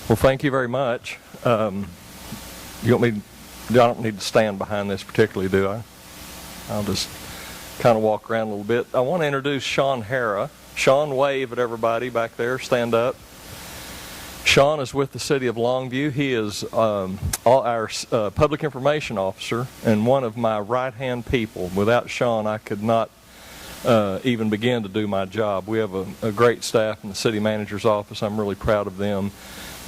Well, thank you very much. You want me? I don't need to stand behind this particularly, do I? I'll just kind of walk around a little bit. I want to introduce Sean Hara. Sean, wave at everybody back there. Stand up. Sean is with the City of Longview. He is our public information officer and one of my right-hand people. Without Sean, I could not even begin to do my job. We have a great staff in the city manager's office. I'm really proud of them.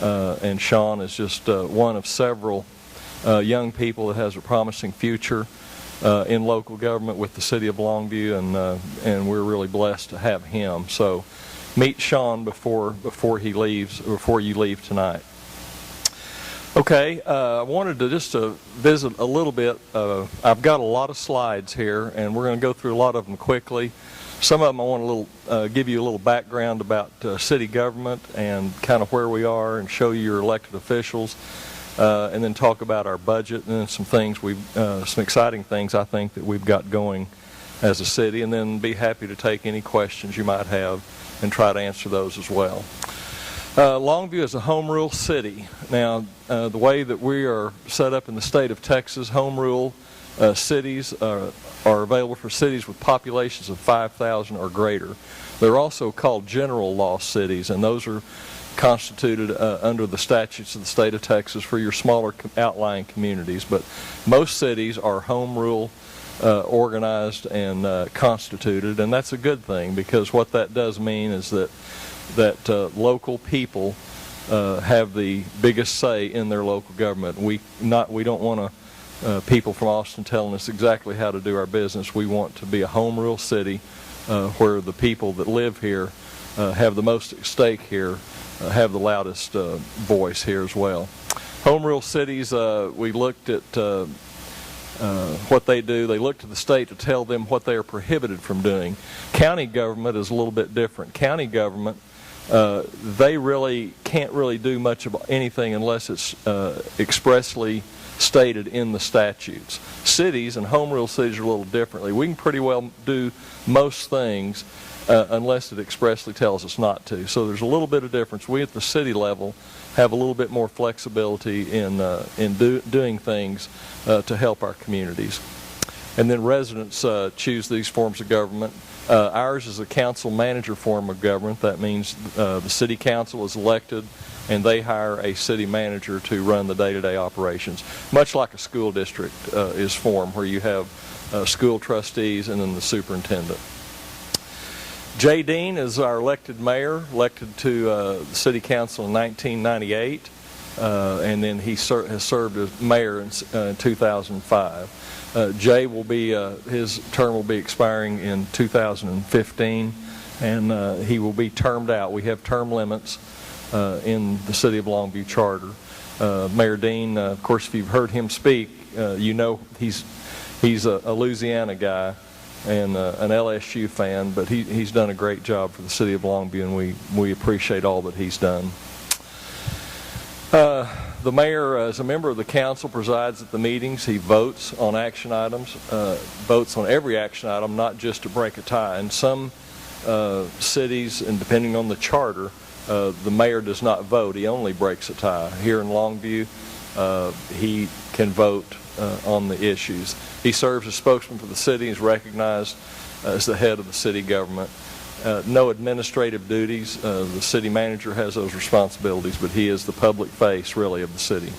And Sean is just one of several young people that has a promising future in local government with the City of Longview, and we're really blessed to have him. So meet Sean before he leaves, before you leave tonight. Okay, I wanted to just visit a little bit. I've got a lot of slides here, and we're going to go through a lot of them quickly. Some of them I want to give you a little background about city government and kind of where we are, and show you your elected officials, and then talk about our budget and then some things some exciting things I think that we've got going as a city, and then be happy to take any questions you might have and try to answer those as well. Longview is a home rule city. Now, the way that we are set up in the state of Texas, home rule cities are available for cities with populations of 5,000 or greater. They're also called general law cities, and those are constituted under the statutes of the state of Texas for your smaller outlying communities. But most cities are home rule organized and constituted, and that's a good thing, because what that does mean is that local people have the biggest say in their local government. We don't want people from Austin telling us exactly how to do our business. We want to be a home rule city where the people that live here have the most at stake here, have the loudest voice here as well. Home rule cities, we looked at what they do. They look to the state to tell them what they are prohibited from doing. County government is a little bit different. County government, they really can't do much of anything unless it's expressly stated in the statutes. Cities and home rule cities are a little differently. We can pretty well do most things unless it expressly tells us not to. So there's a little bit of difference. We at the city level have a little bit more flexibility in doing things to help our communities. And then residents choose these forms of government. Ours is a council manager form of government. That means the city council is elected and they hire a city manager to run the day-to-day operations, much like a school district is formed, where you have school trustees and then the superintendent. Jay Dean is our elected mayor, elected to the city council in 1998, and then he has served as mayor in 2005. Jay will be, his term will be expiring in 2015, and he will be termed out. We have term limits in the City of Longview charter. Mayor Dean, of course, if you've heard him speak, you know he's a Louisiana guy and an LSU fan, but he's done a great job for the City of Longview, and we appreciate all that he's done. The mayor, as a member of the council, presides at the meetings. He votes on action items, votes on every action item, not just to break a tie. In some cities, and depending on the charter, the mayor does not vote. He only breaks a tie. Here in Longview, he can vote on the issues. He serves as spokesman for the city. He's recognized as the head of the city government. No administrative duties. The city manager has those responsibilities, but he is the public face, really, of the city.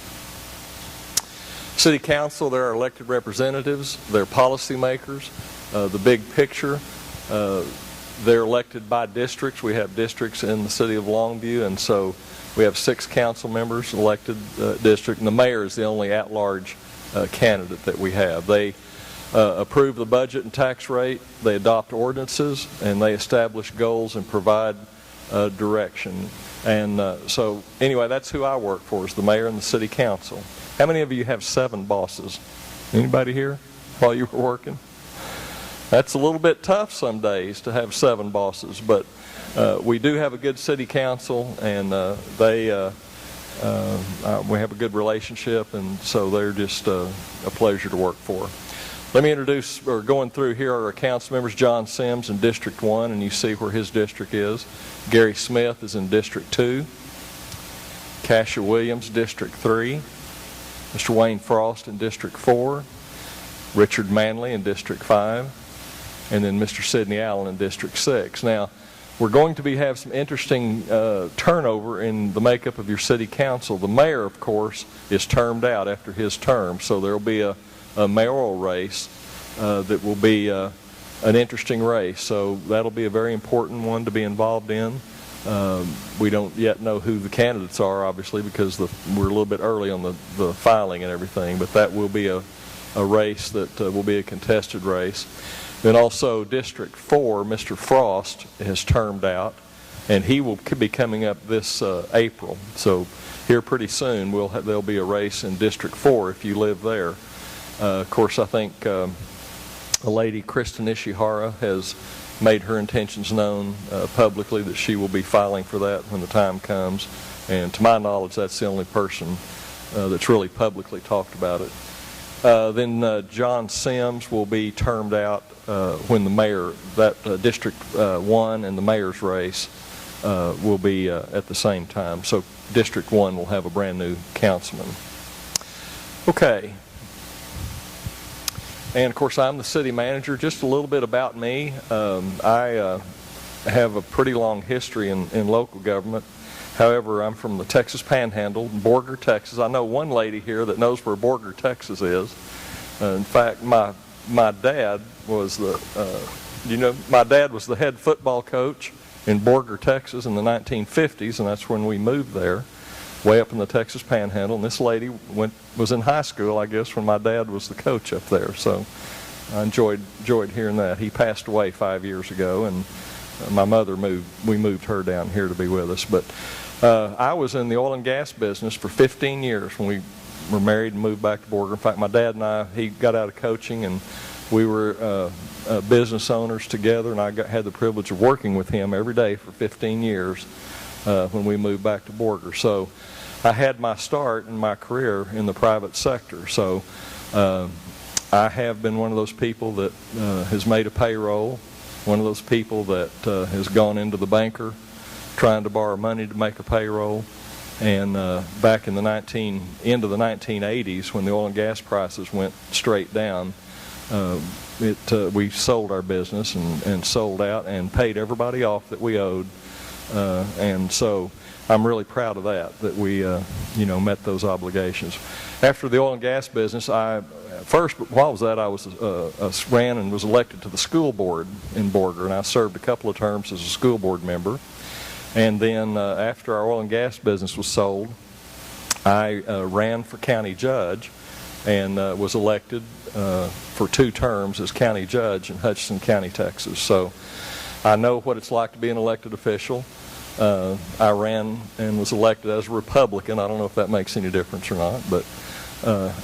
City council, there are elected representatives. They're policymakers. The big picture, they're elected by districts. We have districts in the City of Longview, and so we have 6 council members elected district, and the mayor is the only at-large candidate that we have. They approve the budget and tax rate, they adopt ordinances, and they establish goals and provide direction. And so anyway, that's who I work for, is the mayor and the city council. How many of you have 7 bosses? Anybody here while you were working? That's a little bit tough some days to have 7 bosses, but we do have a good city council, and we have a good relationship, and so they're just a pleasure to work for. Let me introduce, or going through here, are our council members. John Sims in District 1, and you see where his district is. Gary Smith is in District 2. Cassia Williams, District 3, Mr. Wayne Frost in District 4, Richard Manley in District 5, and then Mr. Sidney Allen in District 6. Now, we're going to have some interesting turnover in the makeup of your city council. The mayor, of course, is termed out after his term, so there will be a mayoral race that will be an interesting race. So that'll be a very important one to be involved in. We don't yet know who the candidates are, obviously, because we're a little bit early on the filing and everything, but that will be a race that will be a contested race. Then also District 4, Mr. Frost has termed out, and he will be coming up this April. So here pretty soon there'll be a race in District 4 if you live there. Of course, I think a lady, Kristen Ishihara, has made her intentions known publicly that she will be filing for that when the time comes. And to my knowledge, that's the only person that's really publicly talked about it. Then John Sims will be termed out when the mayor, District 1 and the mayor's race will be at the same time. So District 1 will have a brand new councilman. Okay. And of course, I'm the city manager. Just a little bit about me. I have a pretty long history in local government. However, I'm from the Texas Panhandle, Borger, Texas. I know one lady here that knows where Borger, Texas is. In fact, my dad was my dad was the head football coach in Borger, Texas in the 1950s, and that's when we moved there, way up in the Texas Panhandle. And this lady was in high school, I guess, when my dad was the coach up there. So I enjoyed hearing that. He passed away 5 years ago, and my mother we moved her down here to be with us. But I was in the oil and gas business for 15 years when we were married and moved back to Borger. In fact, my dad and he got out of coaching, and we were business owners together, and I had the privilege of working with him every day for 15 years when we moved back to Borger. So I had my start in my career in the private sector. So I have been one of those people that has made a payroll, one of those people that has gone into the banker trying to borrow money to make a payroll. And back in the end of the 1980s, when the oil and gas prices went straight down, we sold our business and sold out and paid everybody off that we owed. And so I'm really proud of that we met those obligations. After the oil and gas business, while I was that, I ran and was elected to the school board in Borger, and I served a couple of terms as a school board member. And then after our oil and gas business was sold, I ran for county judge and was elected for 2 terms as county judge in Hutchinson County, Texas. So I know what it's like to be an elected official. I ran and was elected as a Republican. I don't know if that makes any difference or not, but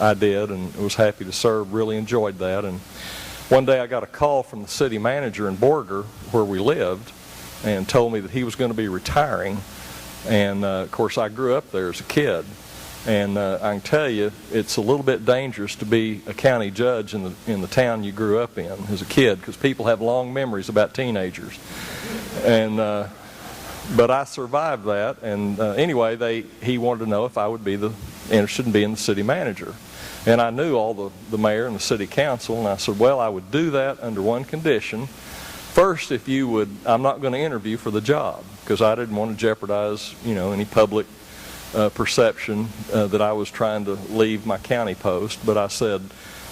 I did and was happy to serve, really enjoyed that. And one day I got a call from the city manager in Borger, where we lived, and told me that he was going to be retiring. And of course, I grew up there as a kid, and I can tell you it's a little bit dangerous to be a county judge in the town you grew up in as a kid, because people have long memories about teenagers. And but I survived that, and anyway, he wanted to know if I would be interested in being the city manager. And I knew all the mayor and the city council, and I said, well, I would do that under one condition. First, if you would, I'm not going to interview for the job, because I didn't want to jeopardize, any public perception that I was trying to leave my county post. But I said,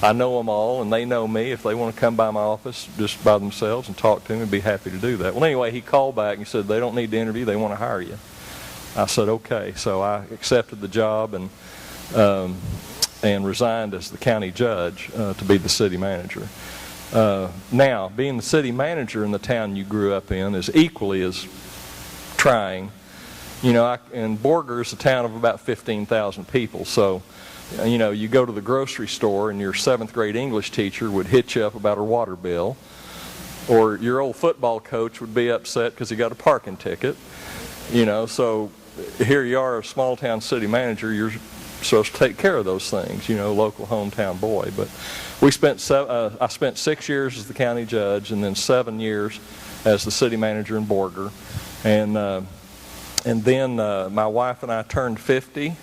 I know them all, and they know me. If they want to come by my office just by themselves and talk to me, I'd be happy to do that. Well, anyway, he called back and he said, they don't need to interview, they want to hire you. I said, okay. So I accepted the job and resigned as the county judge to be the city manager. Now, being the city manager in the town you grew up in is equally as trying. And Borger is a town of about 15,000 people, so you go to the grocery store and your 7th grade English teacher would hit you up about her water bill, or your old football coach would be upset because he got a parking ticket. So here you are, a small town city manager, you're supposed to take care of those things, local hometown boy. But I spent 6 years as the county judge and then 7 years as the city manager in Borger. And And then my wife and I turned 50.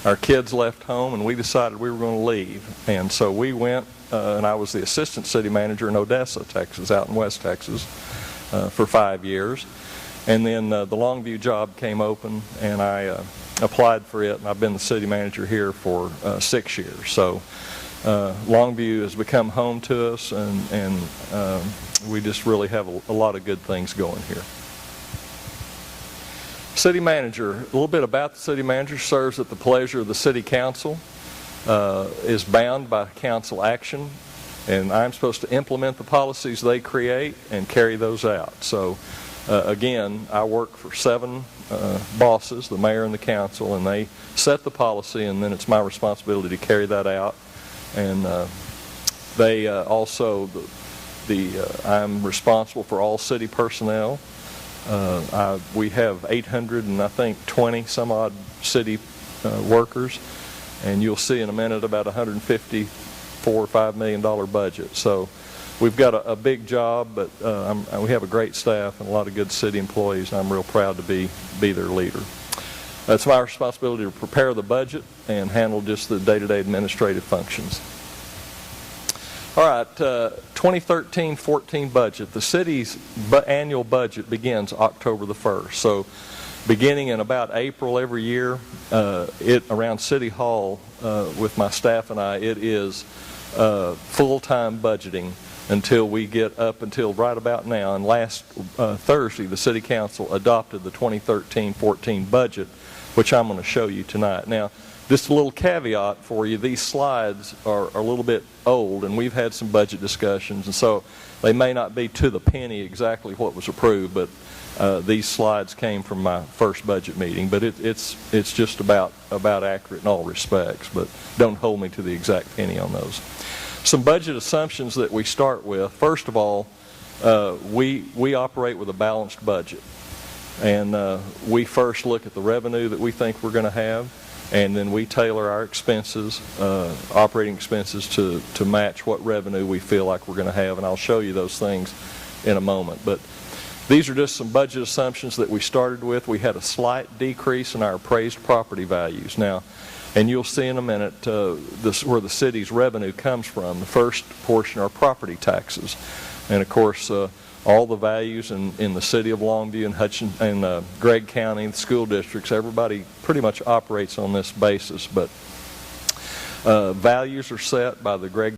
Our kids left home, and we decided we were going to leave. And so we went, and I was the assistant city manager in Odessa, Texas, out in West Texas, for 5 years. And then the Longview job came open, and I applied for it, and I've been the city manager here for 6 years. So Longview has become home to us, and we just really have a lot of good things going here. City manager, a little bit about the city manager: serves at the pleasure of the city council, is bound by council action, and I'm supposed to implement the policies they create and carry those out. So again, I work for 7 bosses, the mayor and the council, and they set the policy, and then it's my responsibility to carry that out. And they also, I'm responsible for all city personnel. We have 820 some odd city workers, and you'll see in a minute about $154 or $155 million budget. So we've got a big job, but we have a great staff and a lot of good city employees, and I'm real proud to be their leader. It's my responsibility to prepare the budget and handle just the day-to-day administrative functions. All right, 2013-14 budget. The city's annual budget begins October the 1st. So beginning in about April every year, around City Hall with my staff and I, it is full-time budgeting until we get up until right about now. And last Thursday, the City Council adopted the 2013-14 budget, which I'm going to show you tonight. Now, just a little caveat for you: these slides are a little bit old, and we've had some budget discussions, and so they may not be to the penny exactly what was approved, but these slides came from my first budget meeting. But it's just about accurate in all respects, but don't hold me to the exact penny on those. Some budget assumptions that we start with. First of all, we operate with a balanced budget, and we first look at the revenue that we think we're going to have, and then we tailor our expenses, operating expenses, to match what revenue we feel like we're going to have, and I'll show you those things in a moment. But these are just some budget assumptions that we started with. We had a slight decrease in our appraised property values. Now, and you'll see in a minute where the city's revenue comes from. The first portion are property taxes, and of course all the values in the city of Longview and Hutchinson and Gregg County, the school districts, everybody pretty much operates on this basis. But values are set by the Gregg